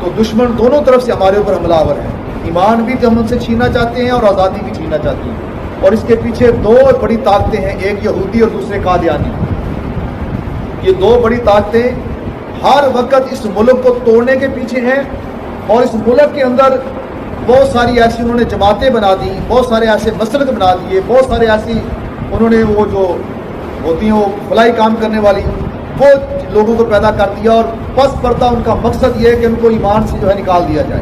تو دشمن دونوں طرف سے ہمارے اوپر حملہ آور ہے. ایمان بھی ہم ان سے چھیننا چاہتے ہیں اور آزادی بھی چھیننا چاہتے ہیں. اور اس کے پیچھے دو بڑی طاقتیں ہیں, ایک یہودی اور دوسرے قادیانی. یہ دو بڑی طاقتیں ہر وقت اس ملک کو توڑنے کے پیچھے ہیں, اور اس ملک کے اندر بہت ساری ایسی انہوں نے جماعتیں بنا دی, بہت سارے ایسے مسلک بنا دیے, بہت سارے ایسی انہوں نے وہ جو ہوتی ہیں وہ فلاحی کام کرنے والی وہ لوگوں کو پیدا کر دیا, اور پس پردہ ان کا مقصد یہ ہے کہ ان کو ایمان سے جو ہے نکال دیا جائے.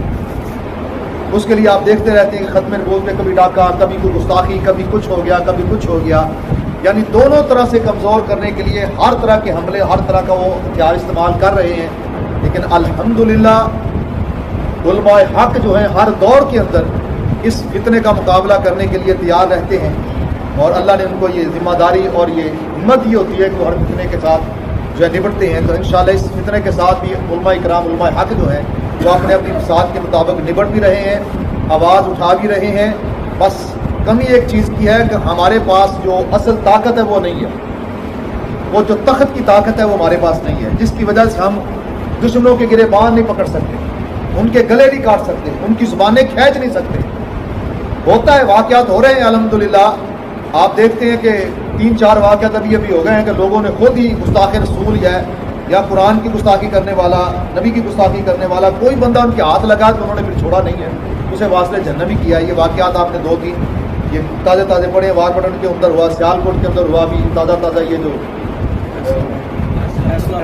اس کے لیے آپ دیکھتے رہتے ہیں کہ ختم نبوت میں کبھی ڈاکہ, کبھی کوئی گستاخی, کبھی کچھ ہو گیا, کبھی کچھ ہو گیا. یعنی دونوں طرح سے کمزور کرنے کے لیے ہر طرح کے حملے, ہر طرح کا وہ ہتھیار استعمال کر رہے ہیں. لیکن الحمدللہ علماء حق جو ہیں ہر دور کے اندر اس فتنے کا مقابلہ کرنے کے لیے تیار رہتے ہیں, اور اللہ نے ان کو یہ ذمہ داری اور یہ ہمت یہ ہوتی ہے کہ وہ ہر فتنے کے ساتھ جو ہے نبٹتے ہیں. تو انشاءاللہ اس فتنے کے ساتھ بھی علماء کرام, علماء حق جو ہیں وہ اپنے اپنی مساعد کے مطابق نبٹ بھی رہے ہیں, آواز اٹھا بھی رہے ہیں. بس کمی ایک چیز کی ہے کہ ہمارے پاس جو اصل طاقت ہے وہ نہیں ہے, وہ جو تخت کی طاقت ہے وہ ہمارے پاس نہیں ہے, جس کی وجہ سے ہم دشمنوں کے گریبان نہیں پکڑ سکتے, ان کے گلے نہیں کاٹ سکتے, ان کی زبانیں کھینچ نہیں سکتے. ہوتا ہے, واقعات ہو رہے ہیں الحمدللہ. آپ دیکھتے ہیں کہ 3-4 واقعات ابھی ہو گئے ہیں کہ لوگوں نے خود ہی گستاخ رسول یا قرآن کی گستاخی کرنے والا, نبی کی گستاخی کرنے والا کوئی بندہ ان کے ہاتھ لگا تو انہوں نے پھر چھوڑا نہیں ہے, اسے واسطے جہنمی کیا. یہ واقعات آپ نے 2-3 یہ تازے پڑے, وار پٹن کے اندر ہوا, سیالکوٹ کے اندر ہوا, بھی تازہ یہ جو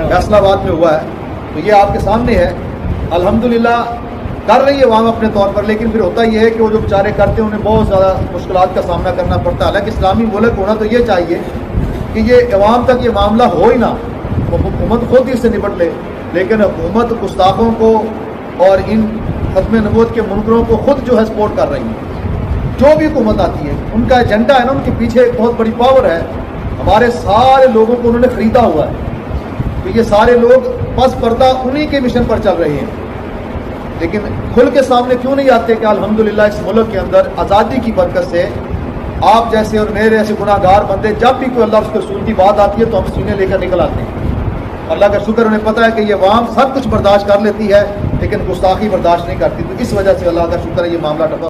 فیصلہ آباد میں ہوا ہے. تو یہ آپ کے سامنے ہے. الحمدللہ کر رہی ہے عوام اپنے طور پر, لیکن پھر ہوتا یہ ہے کہ وہ جو بیچارے کرتے ہیں انہیں بہت زیادہ مشکلات کا سامنا کرنا پڑتا ہے. حالانکہ اسلامی ملک ہونا تو یہ چاہیے کہ یہ عوام تک یہ معاملہ ہو ہی نہ, حکومت خود ہی اس سے نپٹ لے. لیکن حکومت گستاخوں کو اور ان ختم نبوت کے منکروں کو خود جو ہے سپورٹ کر رہی ہے. جو بھی حکومت آتی ہے ان کا ایجنڈا ہے نا, ان کے پیچھے ایک بہت بڑی پاور ہے. ہمارے سارے لوگوں کو انہوں نے خریدا ہوا ہے, تو یہ سارے لوگ پس پردہ انہی کے مشن پر چل رہے ہیں. لیکن کھل کے سامنے کیوں نہیں آتے کہ الحمدللہ اس ملک کے اندر آزادی کی برکت سے آپ جیسے اور میرے ایسے گناہ گار بندے جب بھی کوئی اللہ اس کے رسول کی بات آتی ہے تو ہم سینے لے کر نکل آتے ہیں. اللہ کا شکر انہیں پتہ ہے کہ یہ عوام سب کچھ برداشت کر لیتی ہے لیکن گستاخی برداشت نہیں کرتی, تو اس وجہ سے اللہ کا شکر ہے یہ معاملہ ٹپا.